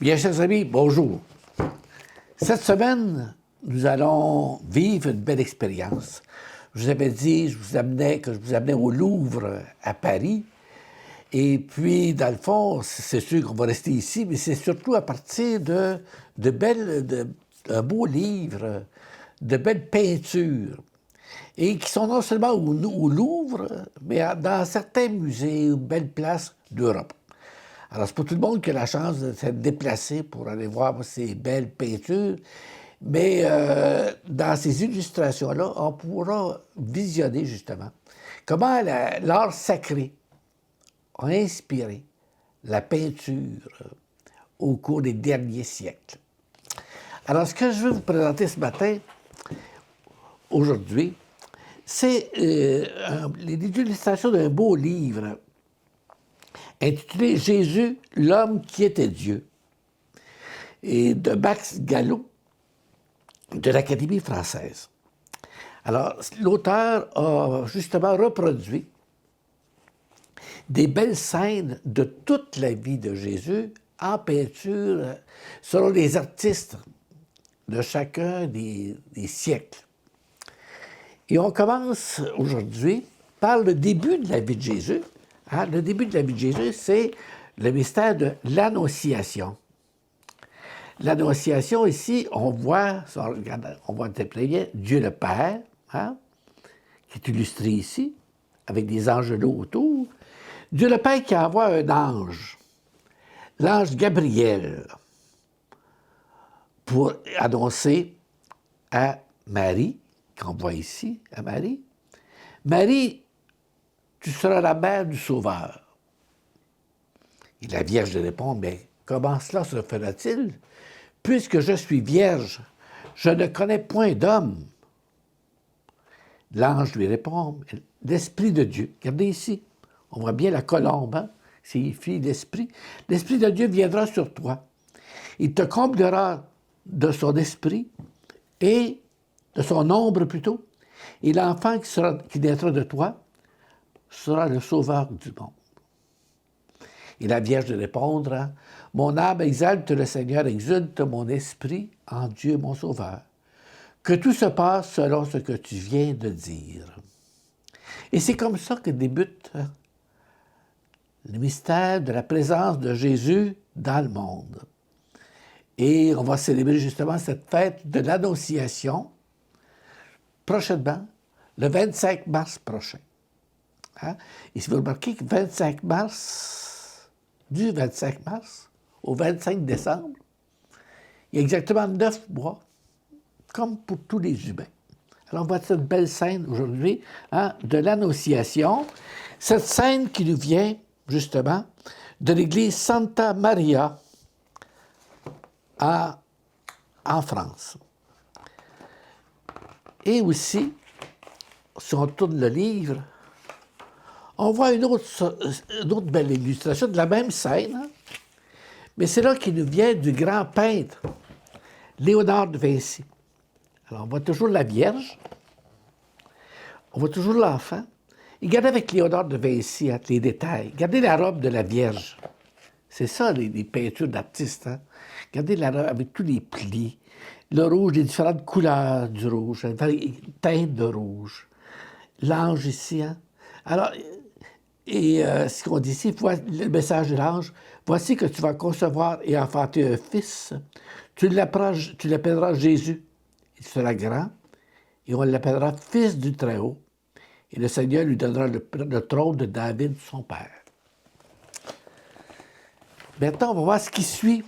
Bien, chers amis, bonjour. Cette semaine, nous allons vivre une belle expérience. Je vous avais dit que je vous amenais au Louvre à Paris. Et puis, dans le fond, c'est sûr qu'on va rester ici, mais c'est surtout à partir d'un beau livre, de belles peintures, et qui sont non seulement au Louvre, mais dans certains musées ou belles places d'Europe. Alors, c'est pas tout le monde qui a la chance de se déplacer pour aller voir ces belles peintures, mais dans ces illustrations-là, on pourra visionner justement comment l'art sacré a inspiré la peinture au cours des derniers siècles. Alors, ce que je veux vous présenter ce matin, aujourd'hui, c'est l'illustration d'un beau livre intitulé « Jésus, l'homme qui était Dieu » et de Max Gallo de l'Académie française. Alors, l'auteur a justement reproduit des belles scènes de toute la vie de Jésus en peinture selon les artistes de chacun des siècles. Et on commence aujourd'hui par le début de la vie de Jésus. Le début de la vie de Jésus, c'est le mystère de l'Annonciation. L'Annonciation, ici, on voit très bien Dieu le Père, qui est illustré ici, avec des angelots autour. Dieu le Père qui envoie un ange, l'ange Gabriel, pour annoncer à Marie, qu'on voit ici, à Marie, « Marie, tu seras la mère du Sauveur. » Et la Vierge lui répond, « Mais comment cela se fera-t-il? Puisque je suis vierge, je ne connais point d'homme. » L'ange lui répond, « L'Esprit de Dieu. » Regardez ici, on voit bien la colombe, signifie l'Esprit. « L'Esprit de Dieu viendra sur toi. Il te comblera de son esprit et de son ombre plutôt, et l'enfant qui naîtra de toi sera le sauveur du monde. » Et la Vierge de répondre, « Mon âme exalte le Seigneur, exulte mon esprit en Dieu mon Sauveur. Que tout se passe selon ce que tu viens de dire. » Et c'est comme ça que débute le mystère de la présence de Jésus dans le monde. Et on va célébrer justement cette fête de l'Annonciation prochainement, le 25 mars prochain. Et si vous remarquez que 25 mars, du 25 mars au 25 décembre, il y a exactement 9 mois, comme pour tous les humains. Alors, on voit cette belle scène aujourd'hui de l'Annonciation. Cette scène qui nous vient, justement, de l'église Santa Maria en France. Et aussi, si on tourne le livre, on voit une autre belle illustration de la même scène, mais c'est là qui nous vient du grand peintre Léonard de Vinci. Alors, on voit toujours la Vierge, on voit toujours l'enfant. Et regardez avec Léonard de Vinci les détails. Regardez la robe de la Vierge. C'est ça, les peintures d'artistes. Regardez la robe avec tous les plis. Le rouge, les différentes couleurs du rouge, les teintes de rouge. L'ange ici. Alors, ce qu'on dit ici, le message de l'ange, « Voici que tu vas concevoir et enfanter un fils. Tu l'appelleras Jésus. Il sera grand, et on l'appellera Fils du Très-Haut. Et le Seigneur lui donnera le trône de David, son père. » Maintenant, on va voir ce qui suit.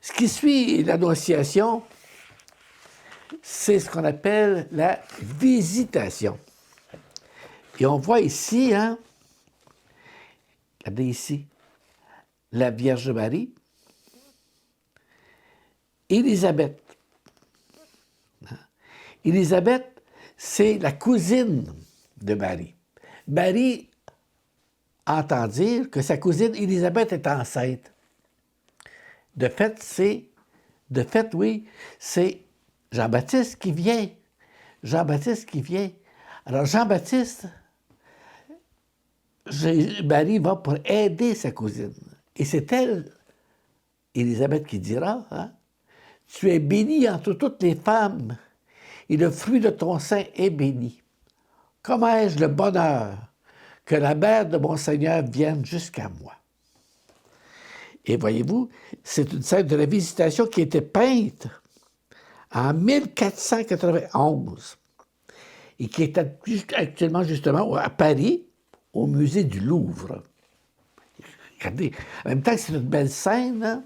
Ce qui suit l'Annonciation, c'est ce qu'on appelle la visitation. Et on voit ici, regardez ici, la Vierge Marie, Élisabeth. Élisabeth, c'est la cousine de Marie. Marie entend dire que sa cousine Élisabeth est enceinte. De fait, oui, c'est Jean-Baptiste qui vient. Jean-Baptiste qui vient. Alors, Jean-Baptiste, Marie va pour aider sa cousine. Et c'est elle Élisabeth qui dira, hein, « Tu es bénie entre toutes les femmes, et le fruit de ton sein est béni. Comment ai-je le bonheur que la mère de mon Seigneur vienne jusqu'à moi? » Et voyez-vous, c'est une scène de la Visitation qui a été peinte en 1491 et qui est actuellement justement à Paris, au musée du Louvre. Regardez, en même temps que c'est une belle scène, hein,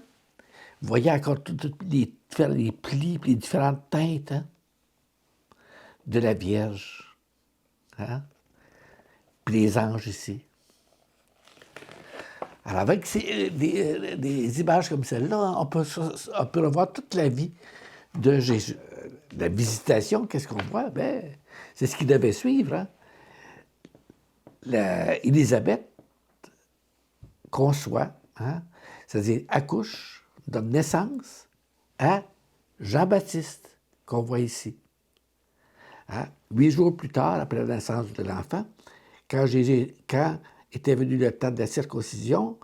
vous voyez encore tous les plis, les différentes teintes, hein, de la Vierge. Hein? Puis les anges ici. Alors, avec des images comme celle-là, hein, on peut revoir toute la vie de Jésus. La Visitation, qu'est-ce qu'on voit? Ben, c'est ce qui devait suivre. Hein? Élisabeth conçoit, hein? C'est-à-dire accouche, donne naissance à Jean-Baptiste, qu'on voit ici. Hein? 8 jours plus tard, après la naissance de l'enfant, quand était venu le temps de la circoncision,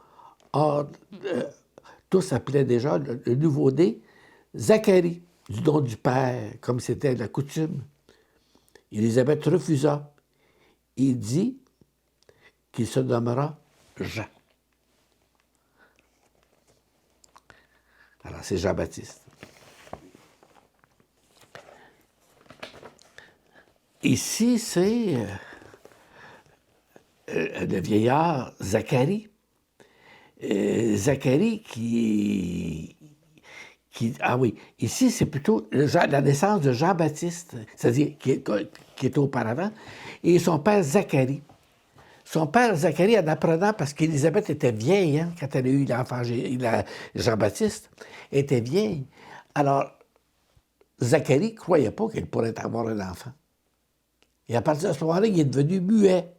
tous appelaient déjà le nouveau-né Zacharie, du nom du Père, comme c'était la coutume. Élisabeth refusa. Il dit qu'il se nommera Jean. Alors, c'est Jean-Baptiste. Ici, c'est le vieillard Zacharie. Zacharie ah oui, ici, c'est plutôt la naissance de Jean-Baptiste, c'est-à-dire qui était auparavant, et son père Zacharie. Son père Zacharie, en apprenant, parce qu'Élisabeth était vieille, hein, quand elle a eu l'enfant Jean-Baptiste, était vieille. Alors, Zacharie ne croyait pas qu'elle pourrait avoir un enfant. Et à partir de ce moment-là, il est devenu muet.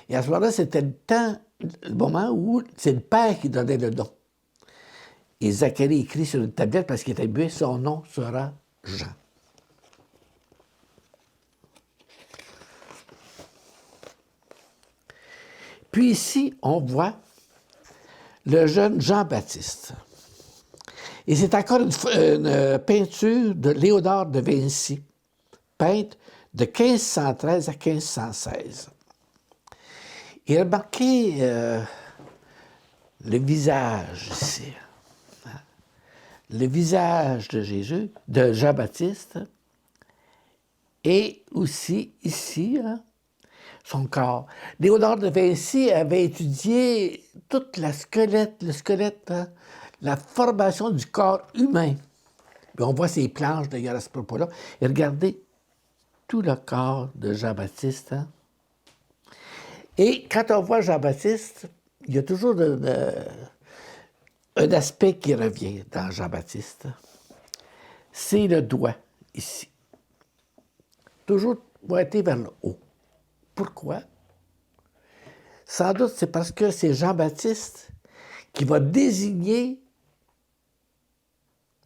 Et à ce moment-là, c'était le moment où c'est le père qui donnait le nom. Et Zacharie écrit sur une tablette, parce qu'il était muet, son nom sera Jean. Puis ici, on voit le jeune Jean-Baptiste. Et c'est encore une peinture de Léonard de Vinci, peinte de 1513 à 1516. Et remarquez le visage ici. Le visage de Jésus, de Jean-Baptiste, et aussi ici, hein, son corps. Léonard de Vinci avait étudié toute le squelette, hein, la formation du corps humain. Puis on voit ces planches d'ailleurs à ce propos-là. Et regardez tout le corps de Jean-Baptiste. Hein. Et quand on voit Jean-Baptiste, il y a toujours un aspect qui revient dans Jean-Baptiste. C'est le doigt, ici. Toujours pointé vers le haut. Pourquoi? Sans doute, c'est parce que c'est Jean-Baptiste qui va désigner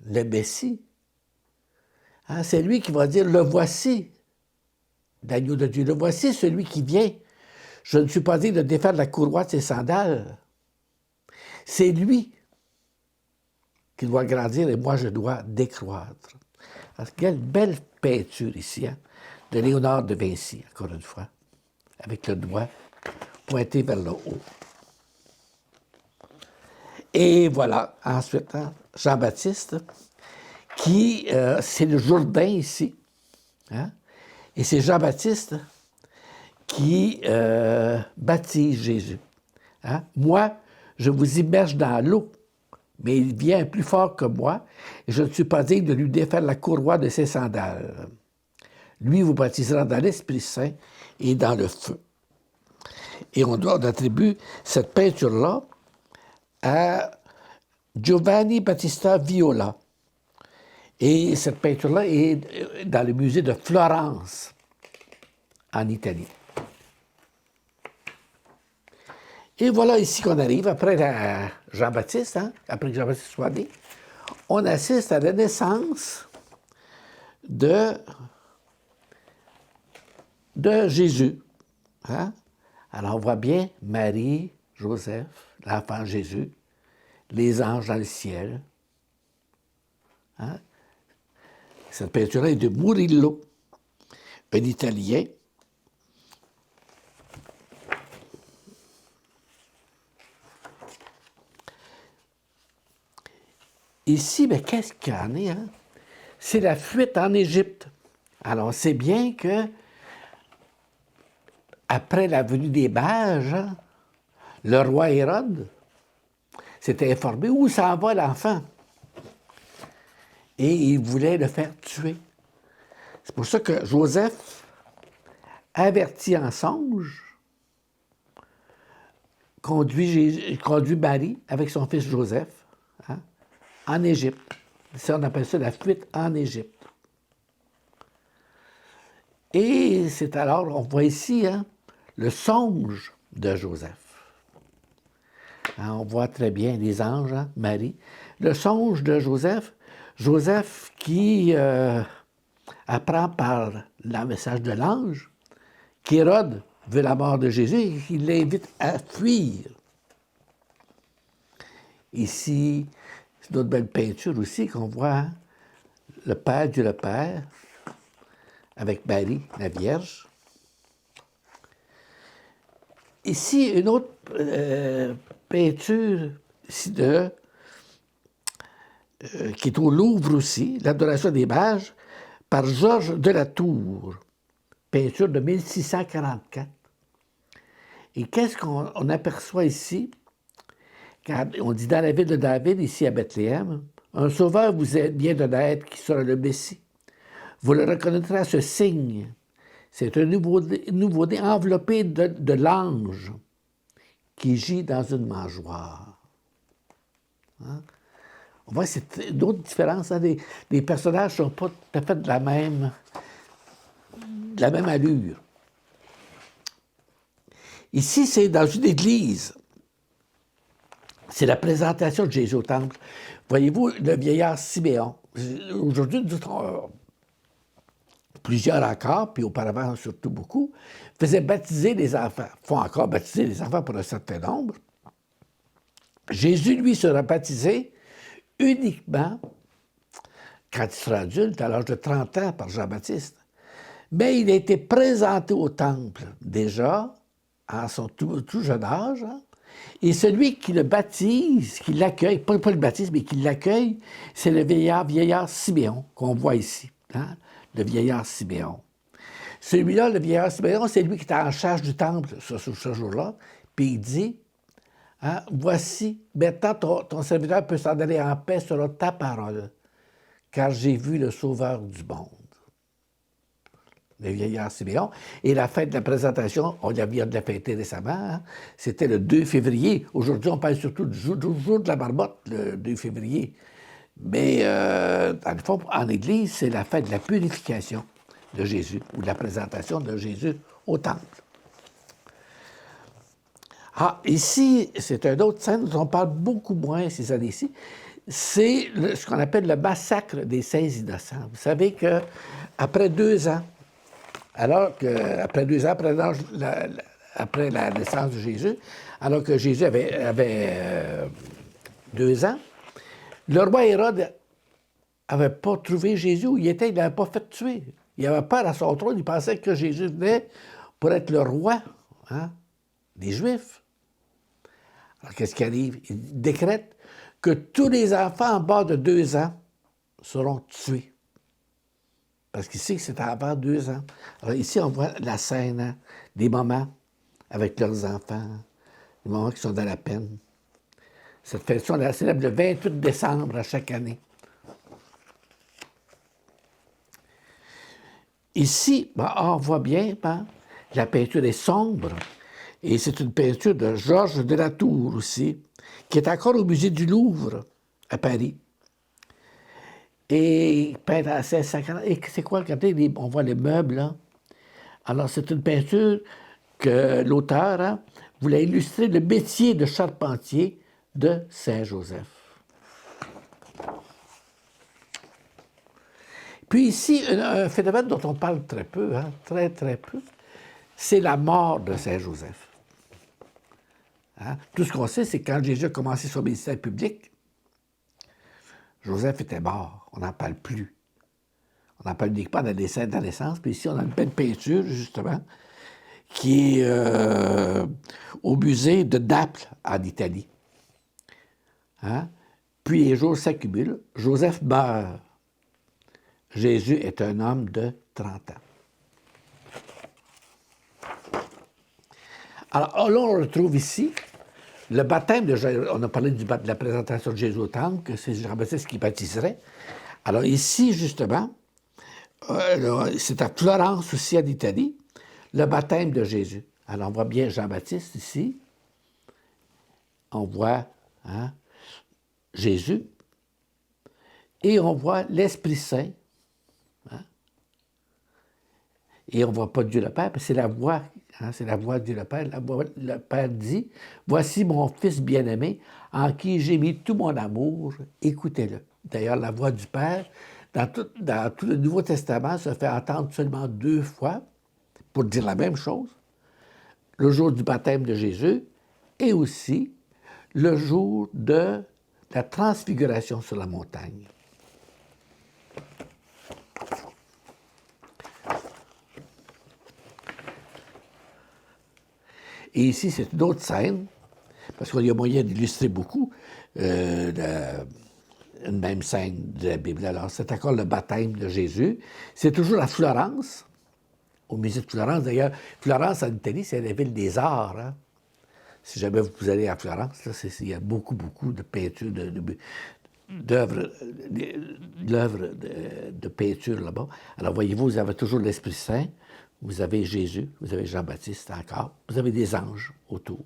le Messie. Hein, c'est lui qui va dire « Le voici, l'agneau de Dieu. Le voici, celui qui vient. Je ne suis pas digne de défaire la courroie de ses sandales. » C'est lui qui doit grandir et moi, je dois décroître. Alors, quelle belle peinture ici, hein, de Léonard de Vinci, encore une fois, avec le doigt pointé vers le haut. Et voilà, ensuite, hein, Jean-Baptiste, qui, c'est le Jourdain ici, hein, et c'est Jean-Baptiste qui baptise Jésus. Hein. Moi, je vous immerge dans l'eau, mais il vient plus fort que moi, et je ne suis pas digne de lui défaire la courroie de ses sandales. Lui vous baptisera dans l'Esprit Saint et dans le feu. Et on attribue cette peinture-là à Giovanni Battista Viola. Et cette peinture-là est dans le musée de Florence, en Italie. Et voilà ici qu'on arrive, après Jean-Baptiste, hein, après que Jean-Baptiste soit né, on assiste à la naissance de Jésus. Hein? Alors on voit bien Marie, Joseph, l'enfant Jésus, les anges dans le ciel. Hein? Cette peinture-là est de Murillo, un Italien. Ici, ben, qu'est-ce qu'il y en a? Hein? C'est la fuite en Égypte. Alors, on sait bien que après la venue des Mages, hein, le roi Hérode s'était informé où s'en va l'enfant. Et il voulait le faire tuer. C'est pour ça que Joseph avertit en songe, conduit Marie avec son fils Joseph, hein, en Égypte. Ça, on appelle ça la fuite en Égypte. Et c'est alors, on voit ici, hein, le songe de Joseph. Hein, on voit très bien les anges, hein, Marie. Le songe de Joseph, Joseph qui apprend par le message de l'ange qu'Hérode veut la mort de Jésus et qu'il l'invite à fuir. Ici, c'est d'autres belles peintures aussi qu'on voit, hein, le Père, Dieu le Père, avec Marie, la Vierge. Ici, une autre peinture ici qui est au Louvre aussi, l'Adoration des Mages, par Georges de la Tour, peinture de 1644. Et qu'est-ce qu'on aperçoit ici? Quand on dit dans la ville de David, ici à Bethléem, un sauveur vous vient de naître qui sera le Messie. Vous le reconnaîtrez à ce signe. C'est un nouveau-né enveloppé de l'ange qui gît dans une mangeoire. Hein? On voit c'est d'autres différences. Hein? Les personnages ne sont pas tout à fait de la même allure. Ici, c'est dans une église. C'est la présentation de Jésus au temple. Voyez-vous, le vieillard Siméon. Aujourd'hui, plusieurs encore, puis auparavant surtout beaucoup, faisaient baptiser les enfants. Font encore baptiser les enfants pour un certain nombre. Jésus, lui, sera baptisé uniquement quand il sera adulte, à l'âge de 30 ans, par Jean-Baptiste. Mais il a été présenté au temple déjà, à son tout jeune âge, hein? Et celui qui le baptise, qui l'accueille, pas le baptise, mais qui l'accueille, c'est le vieillard Siméon, qu'on voit ici, hein? Le vieillard Siméon. Celui-là, le vieillard Siméon, c'est lui qui est en charge du temple ce jour-là, puis il dit, hein, voici, maintenant ton serviteur peut s'en aller en paix selon ta parole, car j'ai vu le Sauveur du monde. Le vieillard Siméon. Et la fête de la présentation, on vient de la fêter récemment, hein, c'était le 2 février. Aujourd'hui, on parle surtout du jour de la marmotte, le 2 février. Mais, dans le fond, en Église, c'est la fête de la purification de Jésus, ou de la présentation de Jésus au temple. Ah, ici, c'est une autre scène dont on parle beaucoup moins ces années-ci. C'est ce qu'on appelle le massacre des Saints innocents. Vous savez qu'après 2 ans, après la naissance de Jésus, alors que Jésus avait 2 ans, le roi Hérode n'avait pas trouvé Jésus où il était, il ne l'avait pas fait tuer. Il avait peur à son trône, il pensait que Jésus venait pour être le roi, hein, des Juifs. Alors qu'est-ce qui arrive? Il décrète que tous les enfants en bas de 2 ans seront tués. Parce qu'il sait que c'est avant 2 ans. Alors ici, on voit la scène, hein, des mamans avec leurs enfants, les mamans qui sont dans la peine. Cette fête-là, on la célèbre le 28 décembre à chaque année. Ici, on voit bien, la peinture est sombre, et c'est une peinture de Georges de la Tour aussi, qui est encore au musée du Louvre, à Paris. Et peint à 1650. Et c'est quoi? Regardez, on voit les meubles, là. Alors, c'est une peinture que l'auteur, hein, voulait illustrer le métier de charpentier de Saint-Joseph. Puis ici, un phénomène dont on parle très peu, hein, très, très peu, c'est la mort de Saint-Joseph. Hein? Tout ce qu'on sait, c'est que quand Jésus a commencé son ministère public, Joseph était mort. On n'en parle plus. On n'en parle uniquement dans les scènes de la naissance. Puis ici, on a une belle peinture, justement, qui est au musée de Naples, en Italie. Hein? Puis les jours s'accumulent. Joseph meurt. Jésus est un homme de 30 ans. Alors là, on retrouve ici le baptême de Jésus. On a parlé de la présentation de Jésus au temple, que c'est Jean-Baptiste qui baptiserait. Alors ici, justement, c'est à Florence aussi, en Italie, le baptême de Jésus. Alors on voit bien Jean-Baptiste ici. On voit Jésus. Et on voit l'Esprit Saint. Hein? Et on ne voit pas Dieu le Père, parce que c'est la voix. C'est la voix de Dieu le Père. Le Père dit, « Voici mon Fils bien-aimé, en qui j'ai mis tout mon amour, écoutez-le. » D'ailleurs, la voix du Père, dans tout le Nouveau Testament, se fait entendre seulement 2 fois pour dire la même chose. Le jour du baptême de Jésus et aussi le jour de la transfiguration sur la montagne. Et ici, c'est une autre scène, parce qu'il y a moyen d'illustrer beaucoup une même scène de la Bible. Alors, c'est encore le baptême de Jésus. C'est toujours à Florence, au musée de Florence. D'ailleurs, Florence, en Italie, c'est la ville des arts. Hein? Si jamais vous allez à Florence, là, il y a beaucoup de peintures, d'œuvres de peinture là-bas. Alors, voyez-vous, vous avez toujours l'Esprit Saint. Vous avez Jésus, vous avez Jean-Baptiste encore, vous avez des anges autour.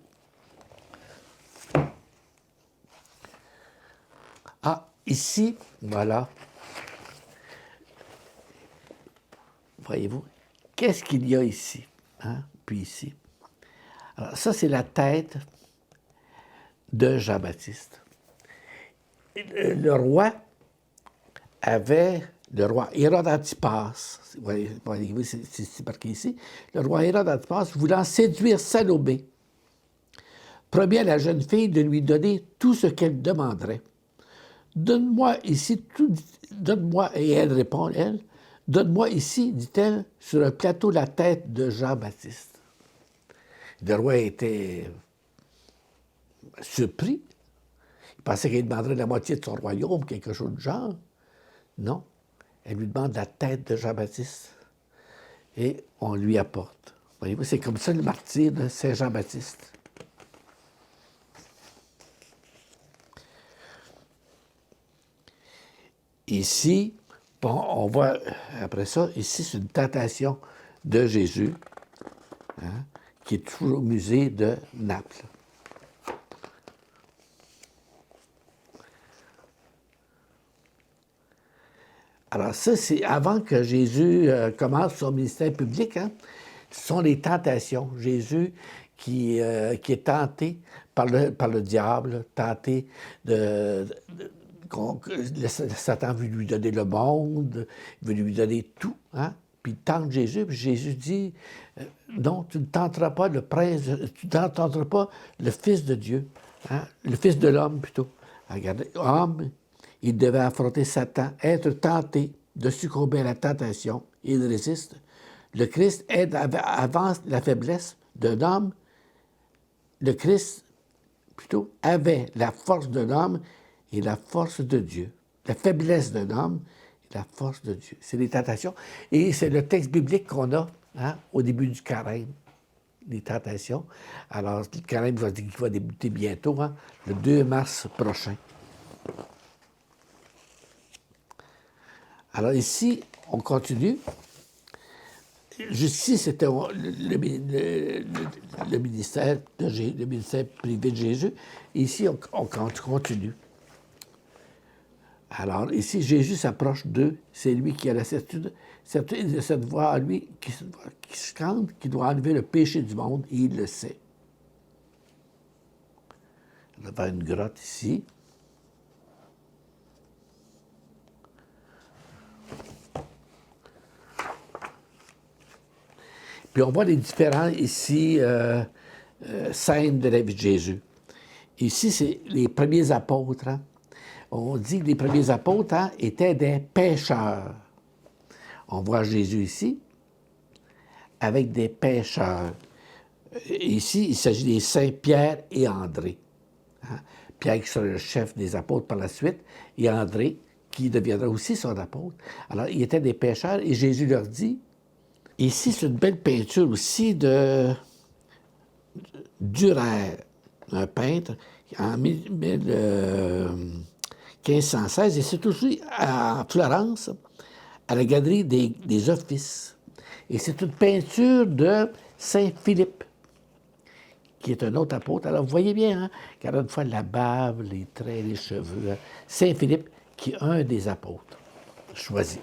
Ah, ici, voilà. Voyez-vous, qu'est-ce qu'il y a ici? Hein? Puis ici. Alors, ça, c'est la tête de Jean-Baptiste. Le roi Hérode Antipas, voyez-vous, c'est marqué ici, le roi Hérode Antipas, voulant séduire Salomé, promit à la jeune fille de lui donner tout ce qu'elle demanderait. Donne-moi ici tout, donne-moi, et elle répond, elle, donne-moi ici, dit-elle, sur un plateau la tête de Jean-Baptiste. Le roi était surpris. Il pensait qu'il demanderait la moitié de son royaume, quelque chose du genre. Non. Elle lui demande la tête de Jean-Baptiste et on lui apporte. Voyez-vous, c'est comme ça le martyre de Saint Jean-Baptiste. Ici, bon, on voit, après ça, ici, c'est une tentation de Jésus, hein, qui est toujours au musée de Naples. Alors ça, c'est avant que Jésus commence son ministère public, hein, ce sont les tentations. Jésus qui est tenté par le diable, tenté Satan veut lui donner le monde, il veut lui donner tout, hein? Puis il tente Jésus, puis Jésus dit, non, tu ne tenteras pas le prince, tu ne tenteras pas le Fils de Dieu, hein? Le Fils de l'homme plutôt. Regardez, homme, il devait affronter Satan, être tenté de succomber à la tentation, il résiste. Le Christ avance la faiblesse d'un homme. Le Christ, plutôt, avait la force d'un homme et la force de Dieu. La faiblesse d'un homme et la force de Dieu. C'est les tentations. Et c'est le texte biblique qu'on a au début du carême, les tentations. Alors, le carême va débuter bientôt, le 2 mars prochain. Alors ici, on continue. Jusqu'ici, c'était le ministère privé de Jésus. Ici, on continue. Alors, ici, Jésus s'approche d'eux. C'est lui qui a la certitude de cette voix à lui qui chante, qui doit enlever le péché du monde, et il le sait. On va une grotte ici. Puis on voit les différents, ici, scènes de la vie de Jésus. Ici, c'est les premiers apôtres. Hein. On dit que les premiers apôtres étaient des pêcheurs. On voit Jésus ici avec des pêcheurs. Ici, il s'agit des saints Pierre et André. Hein. Pierre qui sera le chef des apôtres par la suite, et André qui deviendra aussi son apôtre. Alors, ils étaient des pêcheurs et Jésus leur dit, ici, c'est une belle peinture aussi de Durer, un peintre, en 1516, et c'est aussi à Florence, à la galerie des Offices. Et c'est une peinture de Saint-Philippe, qui est un autre apôtre. Alors, vous voyez bien, hein, car une fois la bave, les traits, les cheveux, hein, Saint-Philippe, qui est un des apôtres choisis.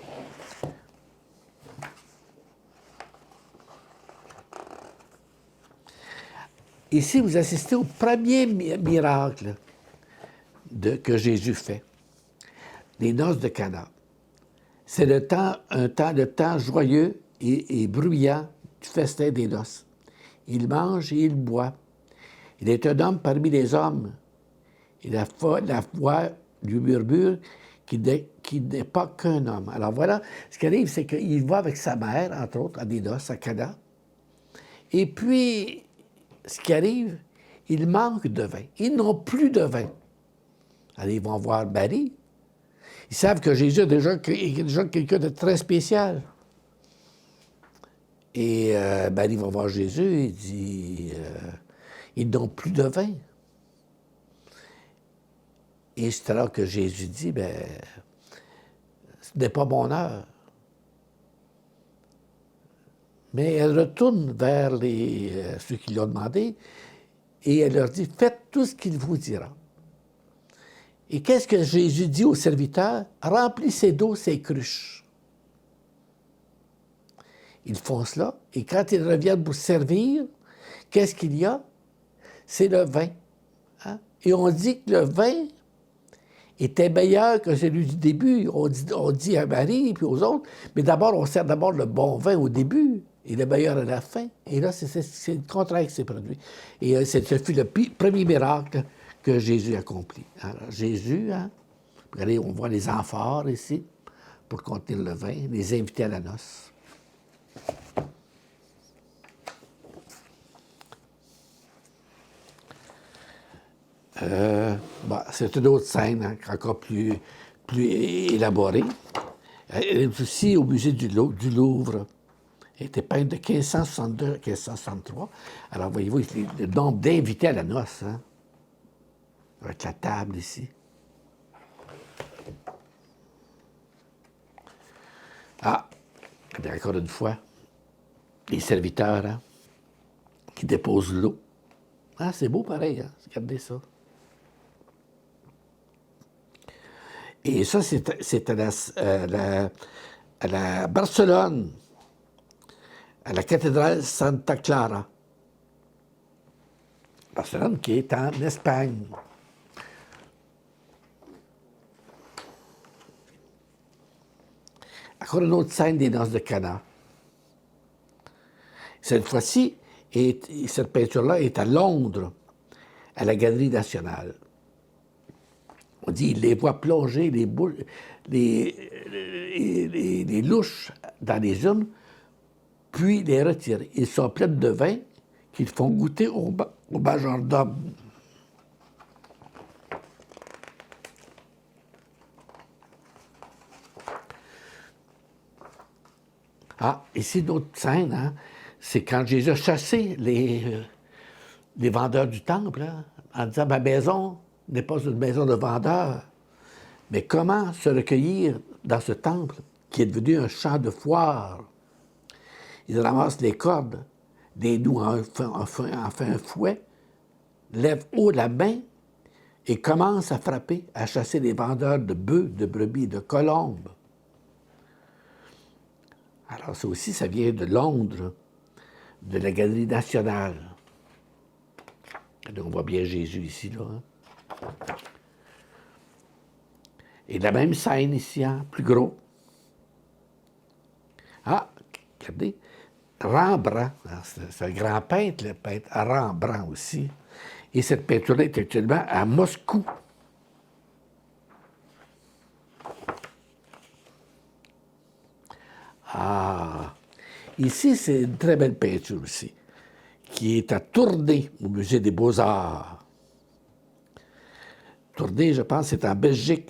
Ici, vous assistez au premier miracle que Jésus fait, les noces de Cana. C'est le temps joyeux et bruyant du festin des noces. Il mange et il boit. Il est un homme parmi les hommes. Et la voix lui murmure qu'il n'est pas qu'un homme. Alors voilà, ce qui arrive, c'est qu'il va avec sa mère, entre autres, à des noces, à Cana. Et puis, ce qui arrive, il manque de vin. Ils n'ont plus de vin. Alors, ils vont voir Marie. Ils savent que Jésus est déjà quelqu'un de très spécial. Et Marie va voir Jésus et dit, ils n'ont plus de vin. Et c'est alors que Jésus dit, ce n'est pas mon heure. Mais elle retourne vers ceux qui lui ont demandé et elle leur dit, faites tout ce qu'il vous dira. Et qu'est-ce que Jésus dit aux serviteurs? Remplissez d'eau ces cruches. Ils font cela, et quand ils reviennent pour servir, qu'est-ce qu'il y a? C'est le vin. Hein? Et on dit que le vin était meilleur que celui du début. On dit à Marie et puis aux autres, mais d'abord, on sert d'abord le bon vin au début et le meilleur à la fin. Et là, c'est le contraire qui s'est produit. Et ce fut le premier miracle que Jésus accomplit. Alors, Jésus, hein, regardez, on voit les amphores ici pour contenir le vin, les invités à la noce. C'est une autre scène, hein, encore plus élaborée. Elle est aussi au musée du Louvre. Elle était peinte de 1562 à 1563. Alors, voyez-vous, le nombre d'invités à la noce, hein, avec la table ici. Ah, encore une fois, les serviteurs, hein, qui déposent l'eau. Ah, c'est beau pareil, hein? Regardez ça. Et ça, c'est à la Barcelone, à la cathédrale Santa Clara. Barcelone qui est en Espagne. Encore une autre scène des noces de Cana. Cette fois-ci, cette peinture-là est à Londres, à la Galerie nationale. On dit, il les voit plonger les louches dans les urnes, puis les retirer. Ils sont pleins de vin qu'ils font goûter au majordome. Ah, ici, une autre scène, hein, c'est quand Jésus a chassé les vendeurs du temple, hein, en disant, ma maison n'est pas une maison de vendeurs. Mais comment se recueillir dans ce temple qui est devenu un champ de foire? Ils ramassent les cordes, des noues en fait un fouet, lèvent haut la main et commencent à frapper, à chasser les vendeurs de bœufs, de brebis, de colombes. Alors ça aussi, ça vient de Londres, de la Galerie nationale. Donc, on voit bien Jésus ici, là. Hein? Et la même scène ici, hein, plus gros. Ah, regardez, Rembrandt, c'est un grand peintre, le peintre Rembrandt aussi. Et cette peinture-là est actuellement à Moscou. Ah, ici, c'est une très belle peinture aussi, qui est à Tournai, au Musée des Beaux-Arts. Tournai, je pense, c'est en Belgique.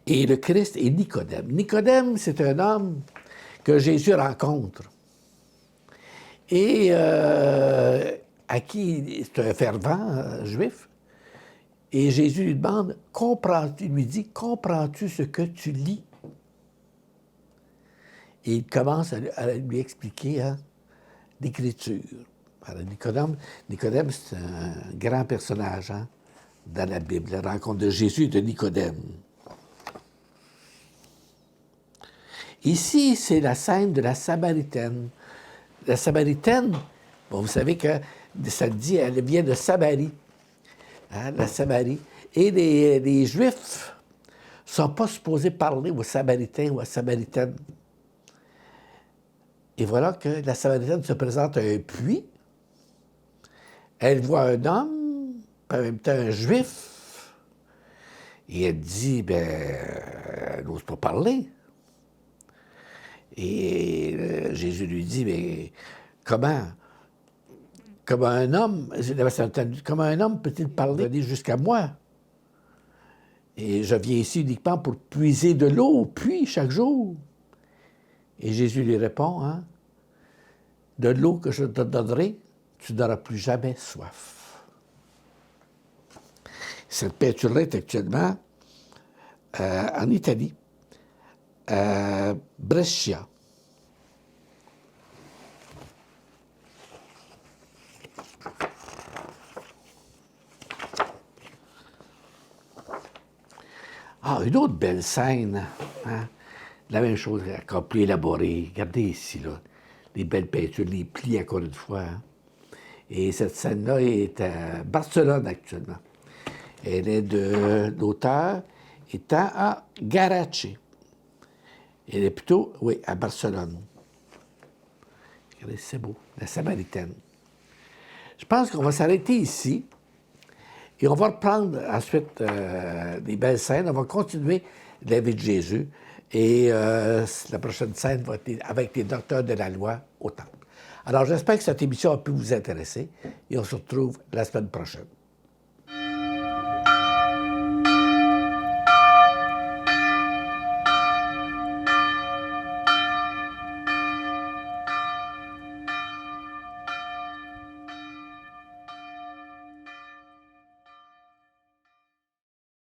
Et le Christ est Nicodème. Nicodème, c'est un homme que Jésus rencontre. Et à qui c'est un fervent juif. Et Jésus lui demande, il lui dit, comprends-tu ce que tu lis? Et il commence à lui expliquer l'Écriture. Alors, Nicodème, c'est un grand personnage dans la Bible, la rencontre de Jésus et de Nicodème. Ici, c'est la scène de la Samaritaine. La Samaritaine, bon, vous savez que ça dit, elle vient de Samarie, la Samarie. Et les Juifs ne sont pas supposés parler aux Samaritains ou aux Samaritaines. Et voilà que la Samaritaine se présente à un puits. Elle voit un homme, en même temps un Juif. Et elle dit, elle n'ose pas parler. Et Jésus lui dit, mais comment un homme peut-il parler jusqu'à moi? Et je viens ici uniquement pour puiser de l'eau au puits chaque jour. Et Jésus lui répond, de l'eau que je te donnerai, tu n'auras plus jamais soif. Cette peinture-là est actuellement en Italie, à Brescia. Ah, une autre belle scène. La même chose, encore plus élaborée. Regardez ici, là, les belles peintures, les plis, encore une fois. Et cette scène-là est à Barcelone actuellement. Elle est de l'auteur étant à Garace. Elle est plutôt, oui, à Barcelone. Regardez, c'est beau, la Samaritaine. Je pense qu'on va s'arrêter ici. Et on va reprendre ensuite des belles scènes. On va continuer la vie de Jésus. Et la prochaine scène va être avec les docteurs de la loi au temple. Alors, j'espère que cette émission a pu vous intéresser. Et on se retrouve la semaine prochaine.